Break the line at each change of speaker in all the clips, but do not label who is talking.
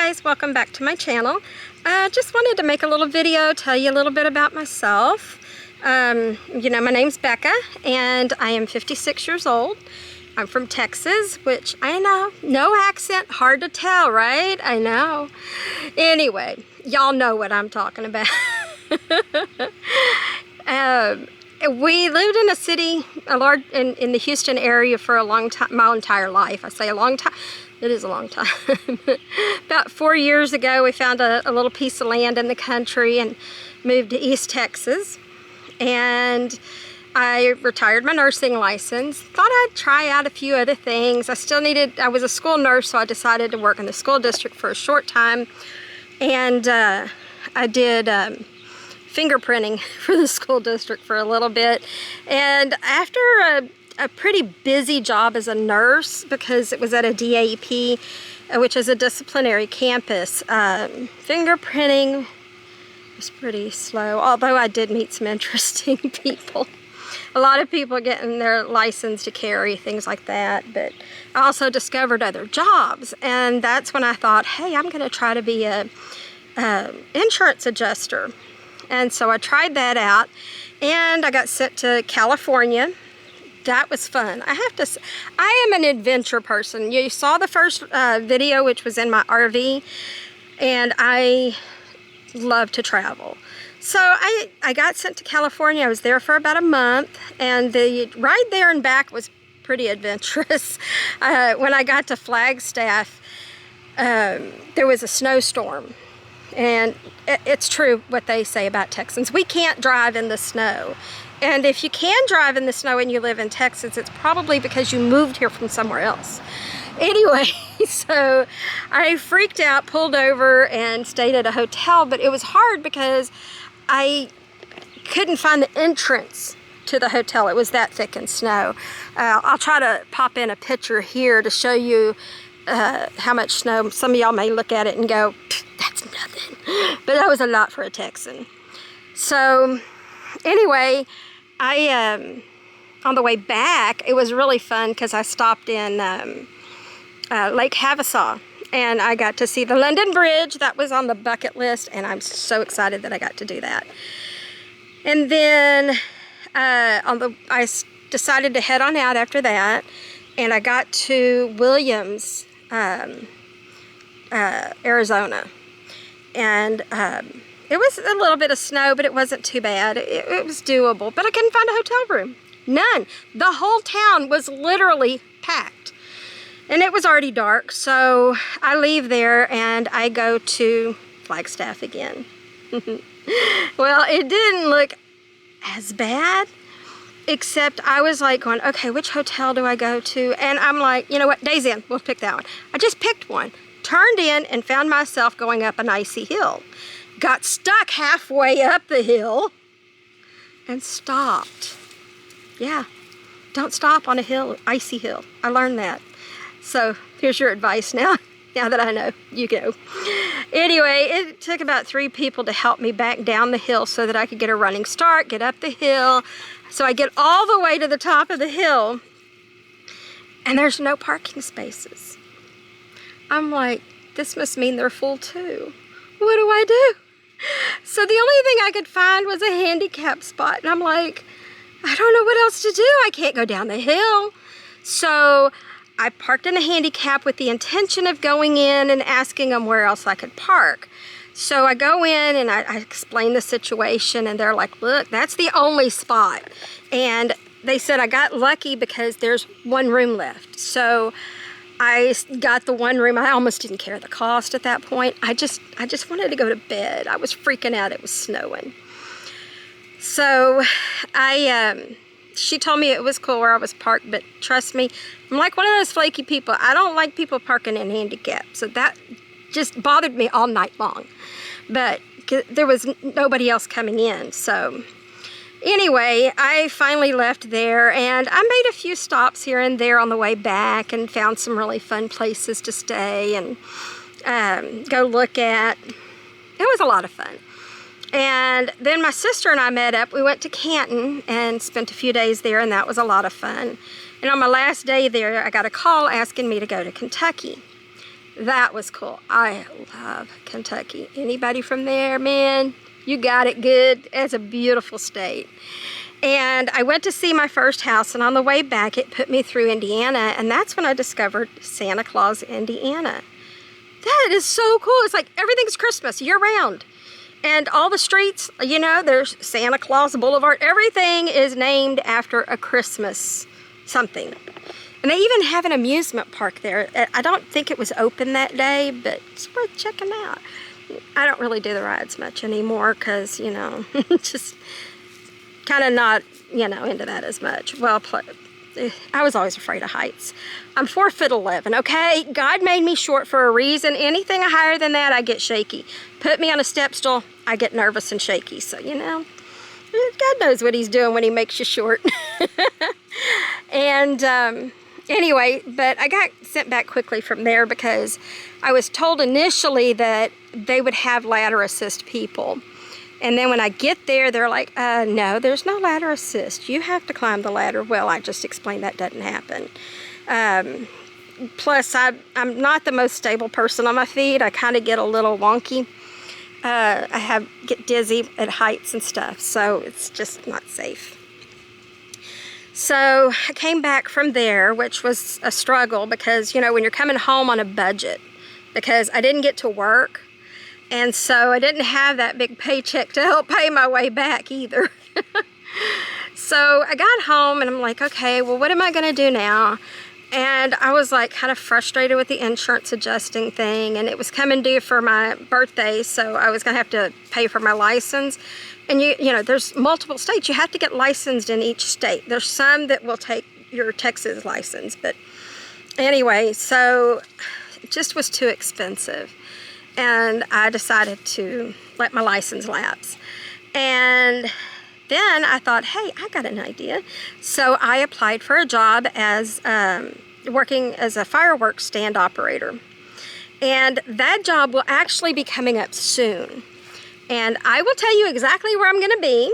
guys, welcome back to my channel. Just wanted to make a little video, tell you a little bit about myself. You know, my name's Becca and I am 56 years old. I'm from Texas, which I know, no accent, hard to tell, right? I know. Anyway, y'all know what I'm talking about. We lived in a city, in the Houston area for a long time, my entire life. I say a long time, it is a long time. About 4 years ago, we found a little piece of land in the country and moved to East Texas. And I retired my nursing license. Thought I'd try out a few other things. I was a school nurse, so I decided to work in the school district for a short time. And I did fingerprinting for the school district for a little bit. And after a pretty busy job as a nurse, because it was at a DAP, which is a disciplinary campus, fingerprinting was pretty slow, although I did meet some interesting people. A lot of people getting their license to carry, things like that, but I also discovered other jobs, and that's when I thought, hey, I'm going to try to be a insurance adjuster. And so I tried that out, and I got sent to California. That was fun. I have to say, I am an adventure person. You saw the first video, which was in my RV, and I love to travel. So I got sent to California. I was there for about a month, and the ride there and back was pretty adventurous. When I got to Flagstaff, there was a snowstorm. And it's true what they say about Texans. We can't drive in the snow. And if you can drive in the snow and you live in Texas, it's probably because you moved here from somewhere else. Anyway, so I freaked out, pulled over, and stayed at a hotel. But it was hard because I couldn't find the entrance to the hotel. It was that thick in snow. I'll try to pop in a picture here to show you how much snow. Some of y'all may look at it and go, that's nothing. But that was a lot for a Texan. So anyway, on the way back, it was really fun because I stopped in Lake Havasu, and I got to see the London Bridge. That was on the bucket list, and I'm so excited that I got to do that. And then I decided to head on out after that, and I got to Williams, Arizona. And it was a little bit of snow, but it wasn't too bad. It was doable, but I couldn't find a hotel room. None. The whole town was literally packed. And it was already dark, so I leave there and I go to Flagstaff again. Well, it didn't look as bad, except I was like going, okay, which hotel do I go to? And I'm like, you know what, Days Inn, we'll pick that one. I just picked one, turned in, and found myself going up an icy hill. Got stuck halfway up the hill and stopped. Yeah, don't stop on a hill, icy hill. I learned that. So here's your advice now. Now that I know, you go. Anyway, it took about 3 people to help me back down the hill so that I could get a running start, get up the hill. So I get all the way to the top of the hill, and there's no parking spaces. I'm like, this must mean they're full too. What do I do? So the only thing I could find was a handicap spot, and I'm like, I don't know what else to do. I can't go down the hill. So I parked in a handicap with the intention of going in and asking them where else I could park. So I go in and I explain the situation, and they're like, look, that's the only spot. And they said I got lucky because there's one room left. So I got the one room. I almost didn't care the cost at that point. I just wanted to go to bed. I was freaking out. It was snowing. So she told me it was cool where I was parked, but trust me, I'm like one of those flaky people. I don't like people parking in handicaps. So that just bothered me all night long. But there was nobody else coming in. So anyway, I finally left there, and I made a few stops here and there on the way back and found some really fun places to stay and go look at. It was a lot of fun. And then my sister and I met up. We went to Canton and spent a few days there, and that was a lot of fun. And on my last day there, I got a call asking me to go to Kentucky. that was cool. I love Kentucky. Anybody from there, man, you got it good. It's a beautiful state. And I went to see my first house, and on the way back, it put me through Indiana, and that's when I discovered Santa Claus, Indiana. That is so cool. It's like everything's Christmas year-round. And all the streets, you know, there's Santa Claus Boulevard. Everything is named after a Christmas something. And they even have an amusement park there. I don't think it was open that day, but it's worth checking out. I don't really do the rides much anymore because, you know, just kind of not, you know, into that as much. Well, I was always afraid of heights. I'm 4'11", okay? God made me short for a reason. Anything higher than that, I get shaky. Put me on a step stool, I get nervous and shaky. So, you know, God knows what he's doing when he makes you short. And anyway, but I got sent back quickly from there because I was told initially that they would have ladder assist people. And then when I get there, they're like, no, there's no ladder assist. You have to climb the ladder. Well, I just explained that doesn't happen. Plus, I'm not the most stable person on my feet. I kind of get a little wonky. I get dizzy at heights and stuff, so it's just not safe. So I came back from there, which was a struggle because, you know, when you're coming home on a budget, because I didn't get to work, and so I didn't have that big paycheck to help pay my way back either. So I got home and I'm like, okay, well, what am I gonna do now? And I was like kind of frustrated with the insurance adjusting thing, and it was coming due for my birthday, so I was gonna have to pay for my license. And you know, there's multiple states. You have to get licensed in each state. There's some that will take your Texas license, but anyway, so it just was too expensive. And I decided to let my license lapse. And then I thought, hey, I got an idea. So I applied for a job as working as a fireworks stand operator. And that job will actually be coming up soon. And I will tell you exactly where I'm gonna be.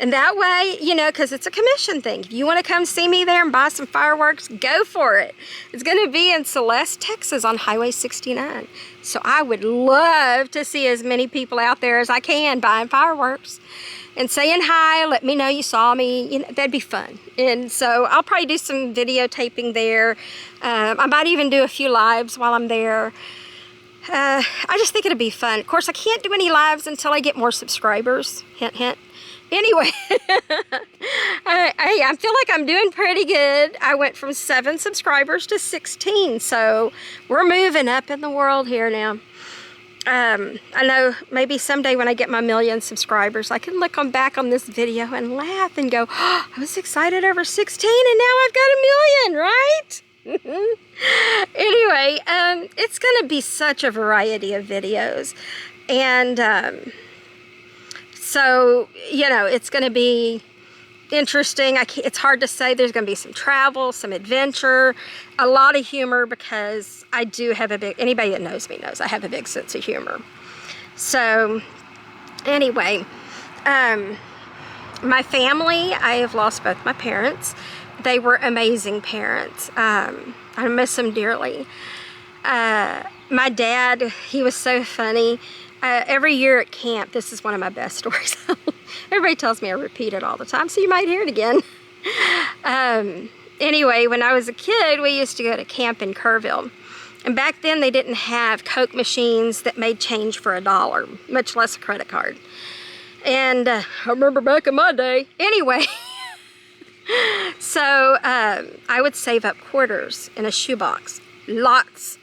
And that way, you know, because it's a commission thing. If you want to come see me there and buy some fireworks, go for it. It's going to be in Celeste, Texas on Highway 69. So I would love to see as many people out there as I can buying fireworks and saying hi, let me know you saw me. You know, that'd be fun. And so I'll probably do some videotaping there. I might even do a few lives while I'm there. I just think it'd be fun. Of course, I can't do any lives until I get more subscribers. Hint, hint. Anyway, I feel like I'm doing pretty good. I went from 7 subscribers to 16, so we're moving up in the world here now. I know maybe someday when I get my 1,000,000 subscribers, I can look back on this video and laugh and go, oh, I was excited over 16 and now I've got 1,000,000, right? Anyway, it's going to be such a variety of videos. And so, you know, it's going to be interesting. It's hard to say. There's going to be some travel, some adventure, a lot of humor, because I do have anybody that knows me knows I have a big sense of humor. So, anyway, my family, I have lost both my parents. They were amazing parents. I miss them dearly. My dad, he was so funny. Every year at camp, this is one of my best stories. Everybody tells me I repeat it all the time, so you might hear it again. Anyway, when I was a kid, we used to go to camp in Kerrville. And back then, they didn't have Coke machines that made change for $1, much less a credit card. And I remember back in my day. Anyway, so I would save up quarters in a shoebox. Lots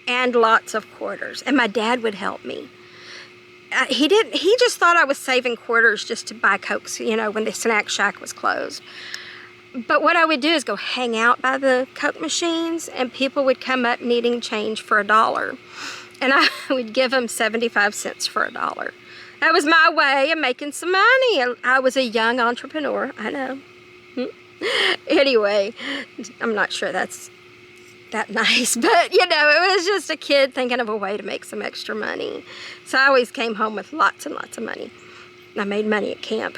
and lots of quarters. And my dad would help me. He just thought I was saving quarters just to buy Cokes, you know, when the snack shack was closed. But what I would do is go hang out by the Coke machines, and people would come up needing change for $1. And I would give them 75 cents for $1. That was my way of making some money. I was a young entrepreneur, I know. Anyway, I'm not sure that's that nice, but you know, it was just a kid thinking of a way to make some extra money. So I always came home with lots and lots of money. I made money at camp.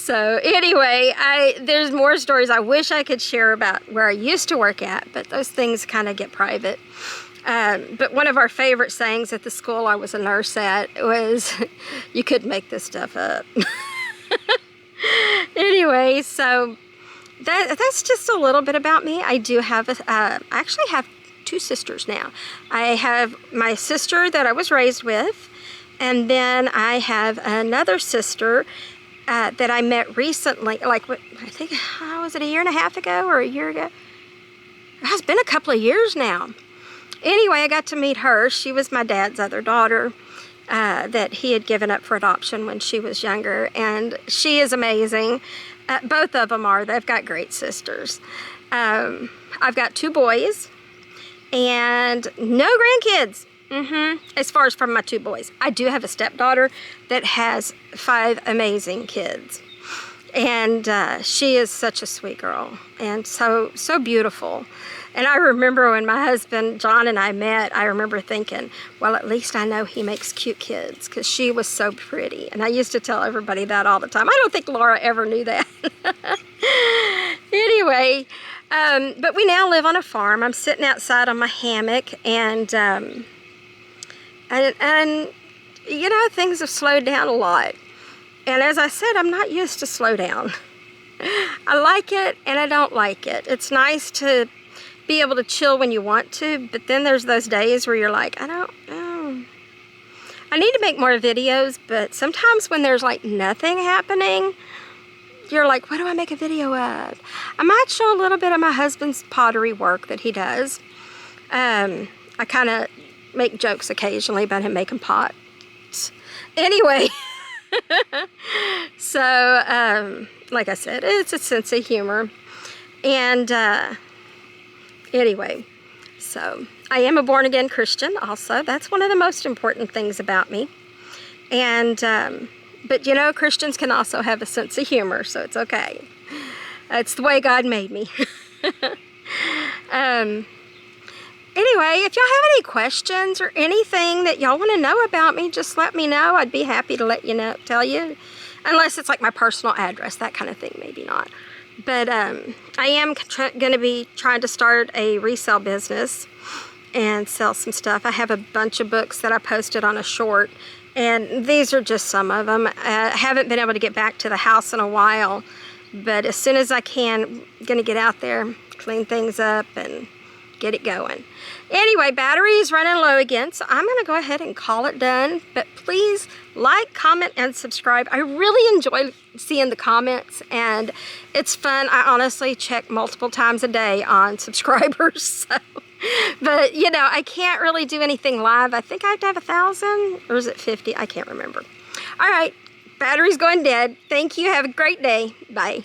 So anyway, there's more stories I wish I could share about where I used to work at, but those things kind of get private. But one of our favorite sayings at the school I was a nurse at was, you couldn't make this stuff up. Anyway, so that's just a little bit about me. I do have, I actually have 2 sisters now. I have my sister that I was raised with, and then I have another sister that I met recently, like I think, was it a year and a half ago or a year ago? It has been a couple of years now. Anyway, I got to meet her. She was my dad's other daughter that he had given up for adoption when she was younger, and she is amazing. Both of them are. They've got great sisters. I've got 2 boys and no grandkids. As far as from my 2 boys. I do have a stepdaughter that has 5 amazing kids. And she is such a sweet girl and so beautiful. And I remember when my husband, John, and I met, I remember thinking, well, at least I know he makes cute kids, because she was so pretty. And I used to tell everybody that all the time. I don't think Laura ever knew that. Anyway, but we now live on a farm. I'm sitting outside on my hammock, and you know, things have slowed down a lot. And as I said, I'm not used to slow down. I like it and I don't like it. It's nice to be able to chill when you want to, but then there's those days where you're like, I don't know. I need to make more videos, but sometimes when there's like nothing happening, you're like, what do I make a video of? I might show a little bit of my husband's pottery work that he does. I kind of make jokes occasionally about him making pots. Anyway, so like I said, it's a sense of humor. And anyway, so I am a born-again Christian also. That's one of the most important things about me. And but you know, Christians can also have a sense of humor, so it's okay. It's the way God made me. Anyway, if y'all have any questions or anything that y'all want to know about me, just let me know. I'd be happy to let you know, tell you. Unless it's like my personal address, that kind of thing, maybe not. But I am going to be trying to start a resale business and sell some stuff. I have a bunch of books that I posted on a short, and these are just some of them. I haven't been able to get back to the house in a while, but as soon as I can, I'm going to get out there, clean things up, and get it going. Anyway, battery is running low again, so I'm going to go ahead and call it done. But please like, comment, and subscribe. I really enjoy seeing the comments, and it's fun. I honestly check multiple times a day on subscribers. So. But, you know, I can't really do anything live. I think I have to have 1,000, or is it 50? I can't remember. All right, battery's going dead. Thank you. Have a great day. Bye.